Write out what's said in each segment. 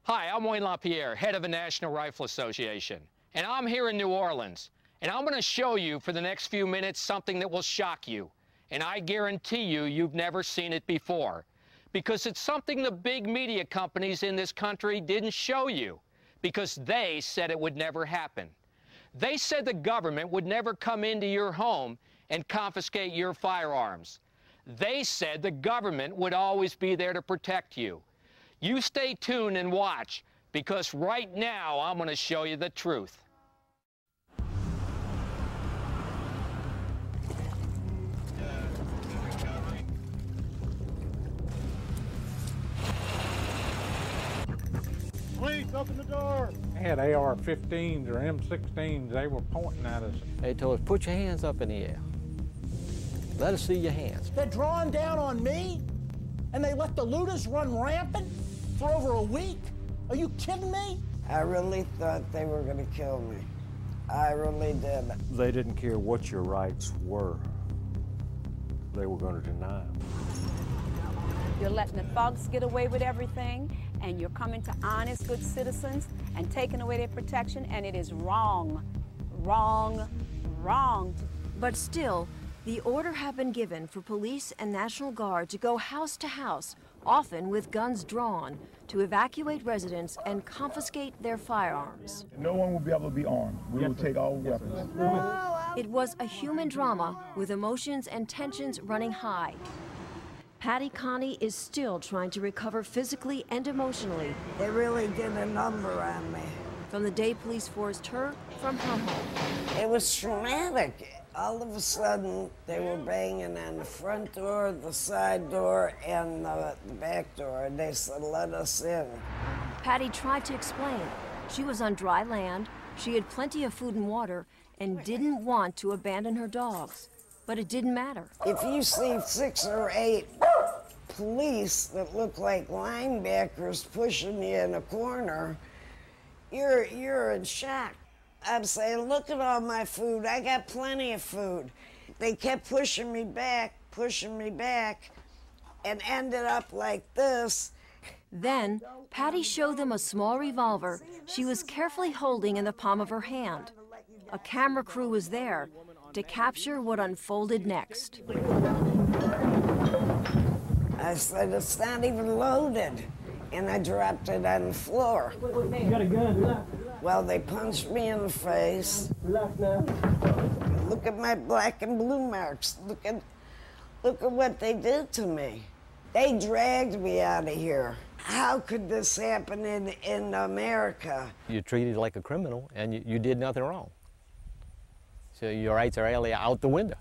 Hi, I'm Wayne LaPierre, head of the National Rifle Association, and I'm here in New Orleans, and I'm going to show you for the next few minutes something that will shock you, and I guarantee you you've never seen it before, because it's something the big media companies in this country didn't show you, because they said it would never happen. They said the government would never come into your home and confiscate your firearms. They said the government would always be there to protect you. You stay tuned and watch, because right now I'm going to show you the truth. Police, open the door! They had AR-15s or M16s. They were pointing at us. They told us, put your hands up in the air. Let us see your hands. They're drawing down on me, and they let the looters run rampant for over a week? Are you kidding me? I really thought they were going to kill me. I really did. They didn't care what your rights were. They were going to deny them. You're letting the thugs get away with everything, and you're coming to honest, good citizens and taking away their protection, and it is wrong, wrong, wrong. But still, the order had been given for police and National Guard to go house to house, often with guns drawn, to evacuate residents and confiscate their firearms. No one will be able to be armed. We will take all weapons. It was a human drama with emotions and tensions running high. Patty Connie is still trying to recover physically and emotionally. They really did a number on me. From the day police forced her from her home. It was traumatic. All of a sudden, they were banging on the front door, the side door, and the back door. They said, let us in. Patty tried to explain. She was on dry land, she had plenty of food and water, and didn't want to abandon her dogs. But it didn't matter. If you see 6 or 8 police that look like linebackers pushing you in a corner, you're in shock. I'm saying, look at all my food. I got plenty of food. They kept pushing me back, and ended up like this. Then, Patty showed them a small revolver she was carefully holding in the palm of her hand. A camera crew was there to capture what unfolded next. I said, it's not even loaded. And I dropped it on the floor. You got a gun? Well, they punched me in the face. Look at my black and blue marks. Look at what they did to me. They dragged me out of here. How could this happen in America? You're treated like a criminal, and you did nothing wrong. So your rights are really out the window.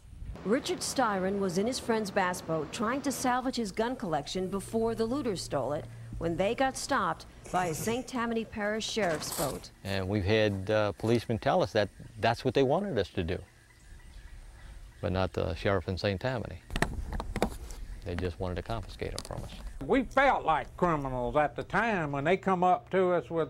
Richard Styron was in his friend's bass boat trying to salvage his gun collection before the looters stole it, when they got stopped by a St. Tammany Parish Sheriff's boat. And we've had policemen tell us that that's what they wanted us to do, but not the sheriff in St. Tammany. They just wanted to confiscate them from us. We felt like criminals at the time when they come up to us with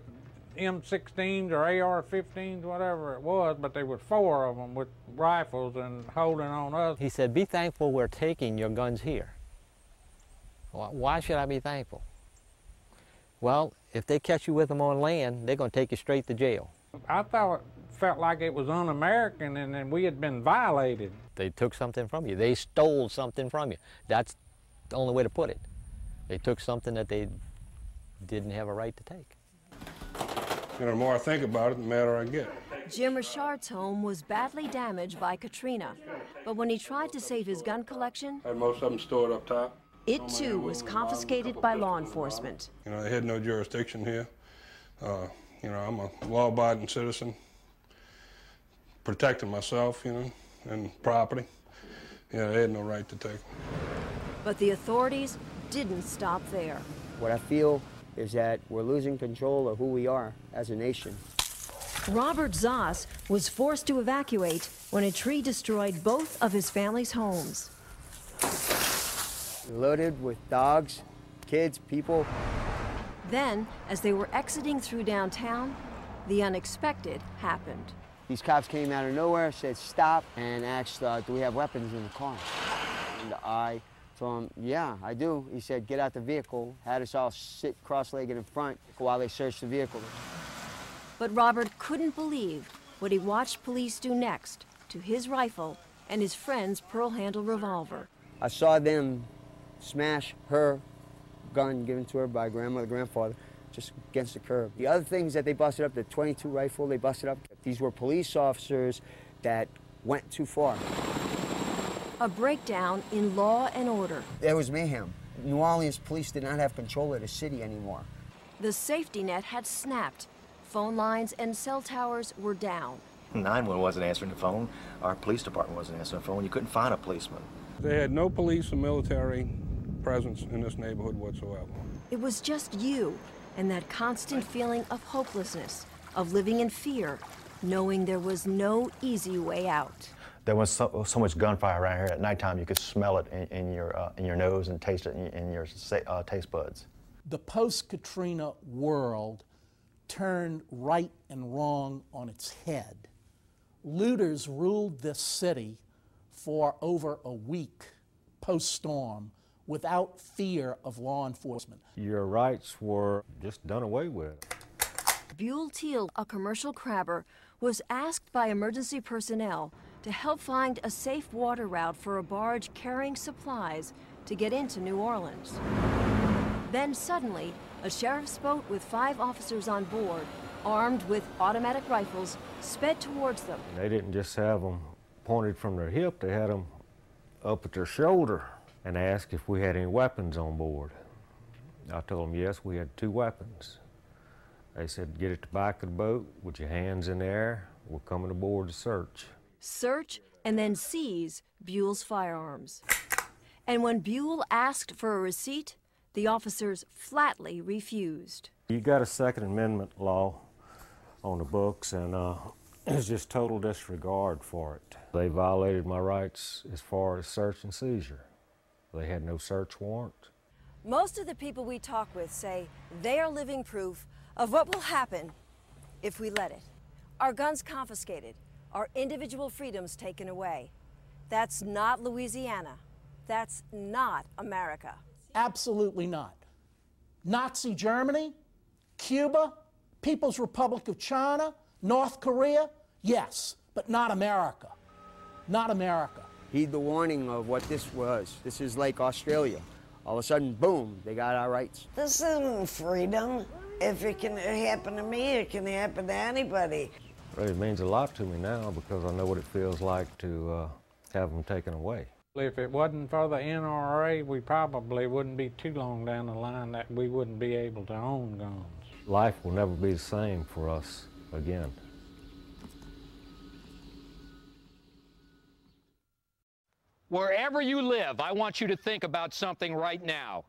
M16s or AR-15s, whatever it was, but there were 4 of them with rifles and holding on us. He said, be thankful we're taking your guns here. Why should I be thankful? Well, if they catch you with them on land, they're going to take you straight to jail. I felt like it was un-American and then we had been violated. They took something from you. They stole something from you. That's the only way to put it. They took something that they didn't have a right to take. You know, the more I think about it, the madder I get. Jim Richard's home was badly damaged by Katrina, but when he tried to save his gun collection, I had most of them stored up top. it too was confiscated by law enforcement. You know, they had no jurisdiction here. You know, I'm a law-abiding citizen, protecting myself, you know, and property. Yeah, they had no right to take them. But the authorities didn't stop there. What I feel is that we're losing control of who we are as a nation. Robert Zoss was forced to evacuate when a tree destroyed both of his family's homes. Loaded with dogs, kids, people. Then, as they were exiting through downtown, the unexpected happened. These cops came out of nowhere, said stop, and asked, do we have weapons in the car? And I Told him, yeah, I do. He said, get out the vehicle. Had us all sit cross-legged in front while they searched the vehicle. But Robert couldn't believe what he watched police do next to his rifle and his friend's pearl-handle revolver. I saw them smash her gun given to her by grandmother, grandfather, just against the curb. The other things that they busted up, the .22 rifle they busted up, these were police officers that went too far. A breakdown in law and order. There was mayhem. New Orleans police did not have control of the city anymore. The safety net had snapped. Phone lines and cell towers were down. 911 wasn't answering the phone. Our police department wasn't answering the phone. You couldn't find a policeman. They had no police or military presence in this neighborhood whatsoever. It was just you and that constant feeling of hopelessness, of living in fear, knowing there was no easy way out. There was so much gunfire around here. At nighttime, you could smell it in your nose and taste it in your taste buds. The post-Katrina world turned right and wrong on its head. Looters ruled this city for over a week post-storm without fear of law enforcement. Your rights were just done away with. Buell Teal, a commercial crabber, was asked by emergency personnel to help find a safe water route for a barge carrying supplies to get into New Orleans. Then suddenly, a sheriff's boat with 5 officers on board, armed with automatic rifles, sped towards them. They didn't just have them pointed from their hip, they had them up at their shoulder and asked if we had any weapons on board. I told them yes, we had 2 weapons. They said, get at the back of the boat with your hands in the air. We're coming aboard to search. Search and then seize Buell's firearms. And when Buell asked for a receipt, the officers flatly refused. You got a Second Amendment law on the books, and it's just total disregard for it. They violated my rights as far as search and seizure. They had no search warrant. Most of the people we talk with say they are living proof of what will happen if we let it. Our guns confiscated, our individual freedoms taken away. That's not Louisiana. That's not America. Absolutely not. Nazi Germany, Cuba, People's Republic of China, North Korea, yes, but not America. Not America. Heed the warning of what this was. This is like Australia. All of a sudden, boom, they got our rights. This isn't freedom. If it can happen to me, it can happen to anybody. Well, it means a lot to me now because I know what it feels like to have them taken away. If it wasn't for the NRA, we probably wouldn't be too long down the line that we wouldn't be able to own guns. Life will never be the same for us again. Wherever you live, I want you to think about something right now.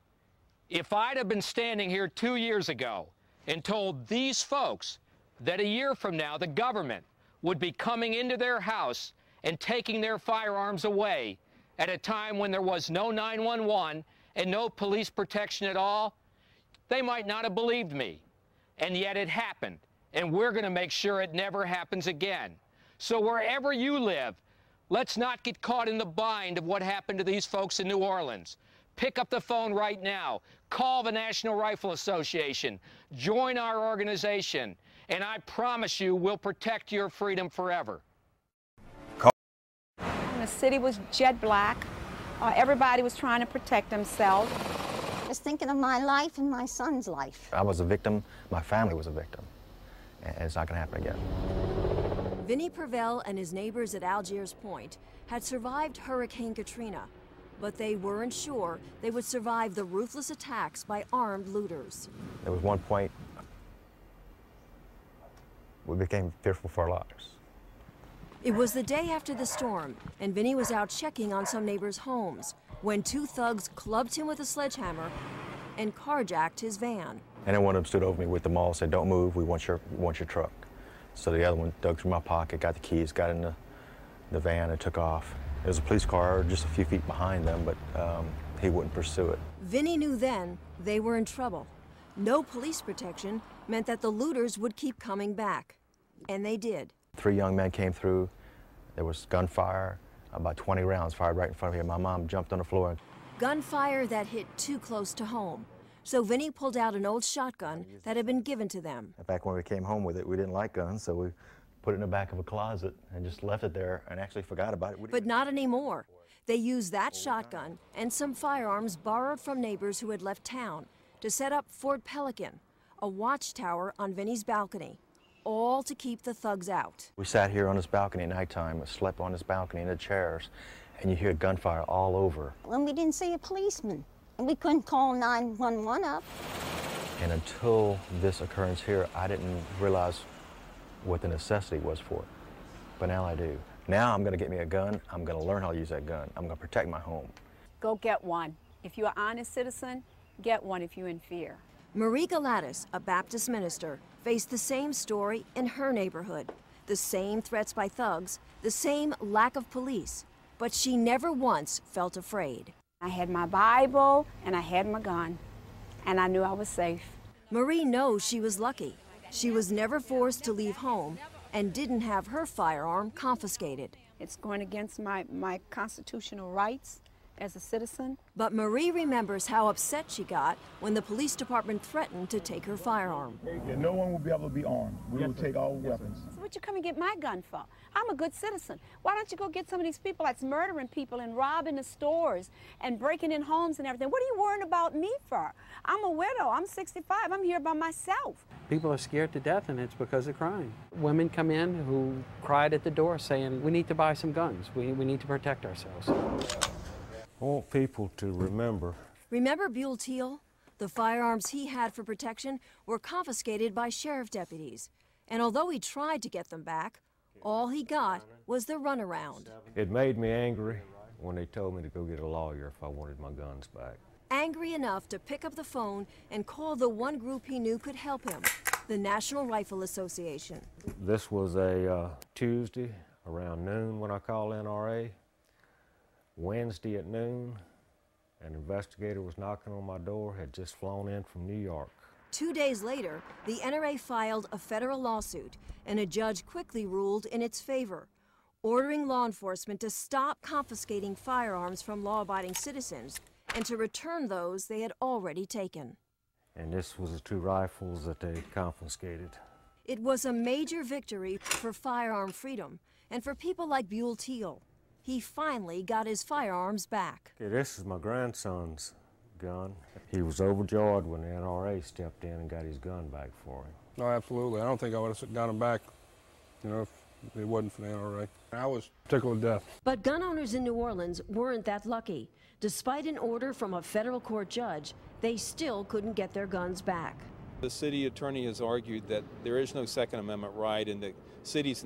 If I'd have been standing here 2 years ago and told these folks that a year from now the government would be coming into their house and taking their firearms away at a time when there was no 911 and no police protection at all, they might not have believed me. And yet it happened, and we're going to make sure it never happens again. So wherever you live, let's not get caught in the bind of what happened to these folks in New Orleans. Pick up the phone right now. Call the National Rifle Association. Join our organization. And I promise you, we'll protect your freedom forever. The city was jet black. Everybody was trying to protect themselves. I was thinking of my life and my son's life. I was a victim. My family was a victim. And it's not going to happen again. Vinnie Purvell and his neighbors at Algiers Point had survived Hurricane Katrina, but they weren't sure they would survive the ruthless attacks by armed looters. There was one point we became fearful for our lives. It was the day after the storm, and Vinnie was out checking on some neighbors' homes when 2 thugs clubbed him with a sledgehammer and carjacked his van. And then one of them stood over me with the maul and said, "Don't move, we want your truck." So the other one dug through my pocket, got the keys, got in the van and took off. There was a police car just a few feet behind them, but he wouldn't pursue it. Vinnie knew then they were in trouble. No police protection meant that the looters would keep coming back. And they did. 3 young men came through. There was gunfire, about 20 rounds fired right in front of me. My mom jumped on the floor. gunfire that hit too close to home. So Vinny pulled out an old shotgun that had been given to them. Back when we came home with it, we didn't like guns, so we put it in the back of a closet and just left it there and actually forgot about it. But not anymore. They used that shotgun and some firearms borrowed from neighbors who had left town to set up Fort Pelican, a watchtower on Vinny's balcony, all to keep the thugs out. We sat here on this balcony at nighttime, slept on this balcony in the chairs, and you hear gunfire all over. When we didn't see a policeman, and we couldn't call 911 up. And until this occurrence here, I didn't realize what the necessity was for it. But now I do. Now I'm gonna get me a gun, I'm gonna learn how to use that gun, I'm gonna protect my home. Go get one. If you're an honest citizen, get one if you're in fear. Marie Galatis, a Baptist minister, faced the same story in her neighborhood. The same threats by thugs, the same lack of police, but she never once felt afraid. I had my Bible and I had my gun, and I knew I was safe. Marie knows she was lucky. She was never forced to leave home and didn't have her firearm confiscated. It's going against my constitutional rights as a citizen. But Marie remembers how upset she got when the police department threatened to take her firearm. Yeah, no one will be able to be armed. We will take all weapons. So what you come and get my gun for? I'm a good citizen. Why don't you go get some of these people that's murdering people and robbing the stores and breaking in homes and everything? What are you worrying about me for? I'm a widow. I'm 65. I'm here by myself. People are scared to death, and it's because of crime. Women come in who cried at the door saying, we need to buy some guns. We need to protect ourselves. I want people to remember. Remember Buell Teal? The firearms he had for protection were confiscated by sheriff deputies. And although he tried to get them back, all he got was the runaround. It made me angry when they told me to go get a lawyer if I wanted my guns back. Angry enough to pick up the phone and call the one group he knew could help him, the National Rifle Association. This was a Tuesday around noon when I called NRA. Wednesday at noon, an investigator was knocking on my door, had just flown in from New York. 2 days later, the NRA filed a federal lawsuit, and a judge quickly ruled in its favor, ordering law enforcement to stop confiscating firearms from law-abiding citizens and to return those they had already taken. And this was the 2 rifles that they confiscated. It was a major victory for firearm freedom and for people like Buell Teal. He finally got his firearms back. Okay, this is my grandson's gun. He was overjoyed when the NRA stepped in and got his gun back for him. No, absolutely. I don't think I would have got him back, you know, if it wasn't for the NRA. I was tickled to death. But gun owners in New Orleans weren't that lucky. Despite an order from a federal court judge, they still couldn't get their guns back. The city attorney has argued that there is no Second Amendment right and that cities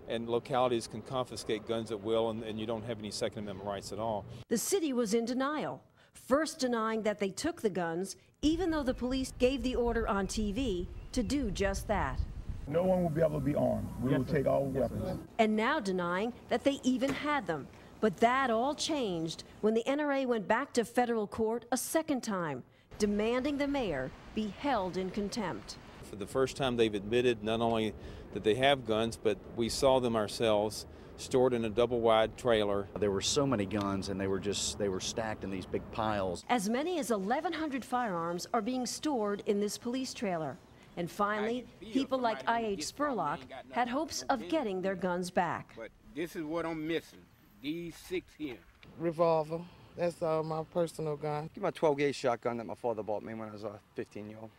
and localities can confiscate guns at will and you don't have any Second Amendment rights at all. The city was in denial, first denying that they took the guns, even though the police gave the order on TV to do just that. No one will be able to be armed. We will take all weapons. And now denying that they even had them. But that all changed when the NRA went back to federal court a second time, demanding the mayor be held in contempt. For the first time, they've admitted not only that they have guns, but we saw them ourselves stored in a double-wide trailer. There were so many guns, and they were stacked in these big piles. As many as 1,100 firearms are being stored in this police trailer. And finally, people like I.H. Spurlock had hopes of getting their guns back. But this is what I'm missing, these 6 here. Revolver. That's my personal gun. My 12-gauge shotgun that my father bought me when I was a 15-year-old.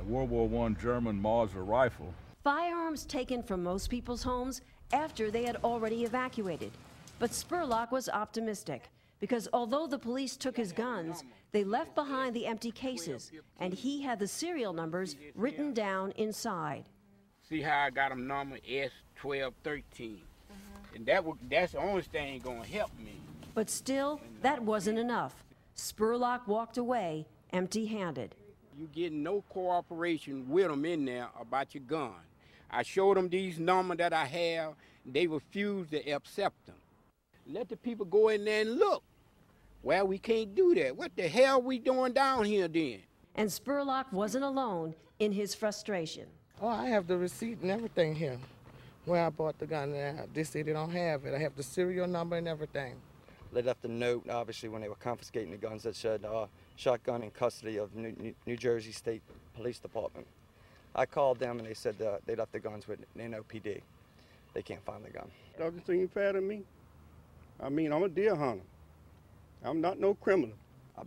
World War I German Mauser rifle. Firearms taken from most people's homes after they had already evacuated. But Spurlock was optimistic because although the police took his guns, they left behind the empty cases, and he had the serial numbers written down inside. See how I got them number S1213. And that's the only thing gonna help me. But still, that wasn't enough. Spurlock walked away empty-handed. You getting no cooperation with them in there about your gun. I showed them these numbers that I have. They refused to accept them. Let the people go in there and look. Well, we can't do that. What the hell are we doing down here then? And Spurlock wasn't alone in his frustration. Oh, I have the receipt and everything here, where I bought the gun. They say they don't have it. I have the serial number and everything. They left a note, obviously, when they were confiscating the guns that said, shotgun in custody of New Jersey State Police Department. I called them and they said they left the guns with NOPD. They can't find the gun. Doesn't seem fair to me. I mean, I'm a deer hunter. I'm not no criminal.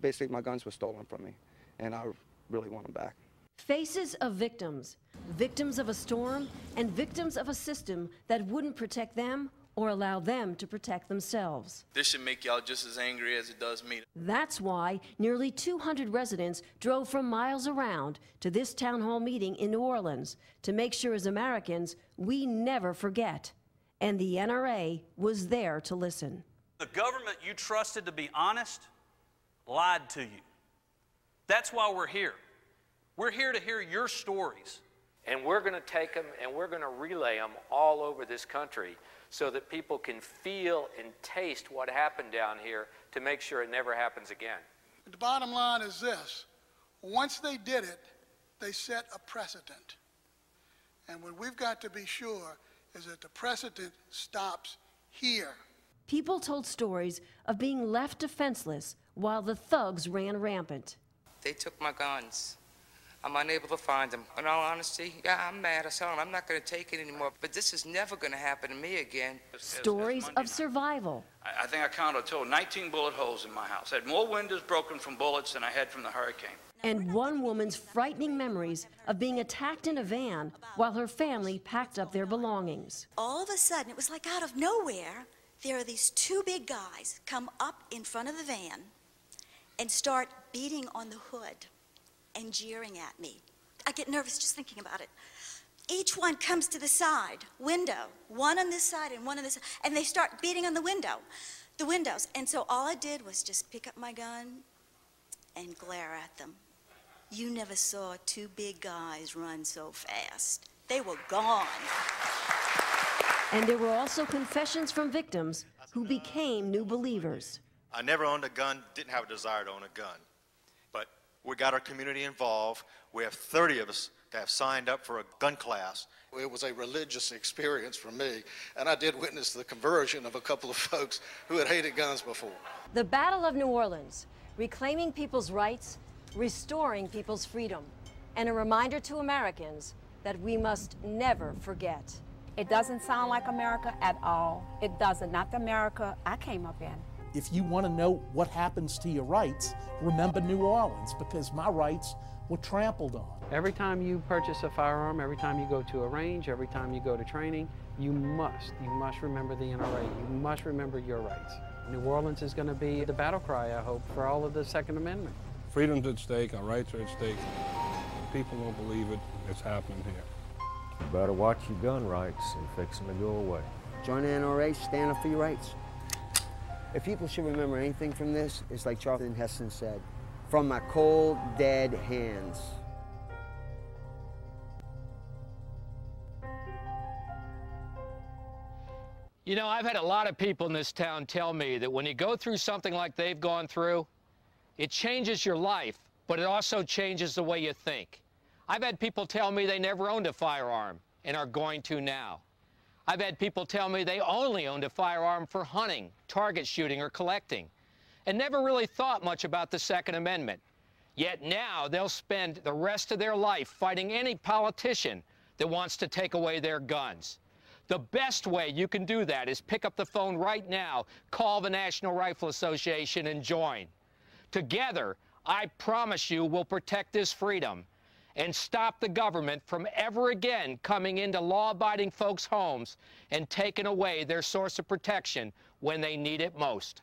Basically, my guns were stolen from me, and I really want them back. Faces of victims, victims of a storm, and victims of a system that wouldn't protect them or allow them to protect themselves. This should make y'all just as angry as it does me. That's why nearly 200 residents drove from miles around to this town hall meeting in New Orleans to make sure as Americans we never forget. And the NRA was there to listen. The government you trusted to be honest lied to you. That's why we're here. We're here to hear your stories. And we're going to take them and we're going to relay them all over this country so that people can feel and taste what happened down here to make sure it never happens again. The bottom line is this. Once they did it, they set a precedent. And what we've got to be sure is that the precedent stops here. People told stories of being left defenseless while the thugs ran rampant. They took my guns. I'm unable to find them. In all honesty, yeah, I'm mad. I tell them I'm not going to take it anymore, but this is never going to happen to me again. Stories of survival. I think I counted a total 19 bullet holes in my house. I had more windows broken from bullets than I had from the hurricane. And one woman's frightening memories of being attacked in a van while her family packed up their belongings. All of a sudden, it was like out of nowhere, there are these two big guys come up in front of the van and start beating on the hood and jeering at me. I get nervous just thinking about it. Each one comes to the side window, one on this side and one on this side, and they start beating on the windows. And so all I did was just pick up my gun and glare at them. You never saw two big guys run so fast. They were gone. And there were also confessions from victims who became new believers. I never owned a gun, didn't have a desire to own a gun. But we got our community involved. We have 30 of us that have signed up for a gun class. It was a religious experience for me, and I did witness the conversion of a couple of folks who had hated guns before. The Battle of New Orleans, reclaiming people's rights, restoring people's freedom, and a reminder to Americans that we must never forget. It doesn't sound like America at all. It doesn't, not the America I came up in. If you want to know what happens to your rights, remember New Orleans, because my rights were trampled on. Every time you purchase a firearm, every time you go to a range, every time you go to training, you must remember the NRA. You must remember your rights. New Orleans is going to be the battle cry, I hope, for all of the Second Amendment. Freedom's at stake, our rights are at stake. People don't believe it, it's happening here. You better watch your gun rights and fix them to go away. Join the NRA, stand up for your rights. If people should remember anything from this, it's like Charlton Heston said, from my cold, dead hands. You know, I've had a lot of people in this town tell me that when you go through something like they've gone through, it changes your life, but it also changes the way you think. I've had people tell me they never owned a firearm and are going to now. I've had people tell me they only owned a firearm for hunting, target shooting, or collecting, and never really thought much about the Second Amendment. Yet now they'll spend the rest of their life fighting any politician that wants to take away their guns. The best way you can do that is pick up the phone right now, call the National Rifle Association, and join. Together, I promise you we'll protect this freedom and stop the government from ever again coming into law-abiding folks' homes and taking away their source of protection when they need it most.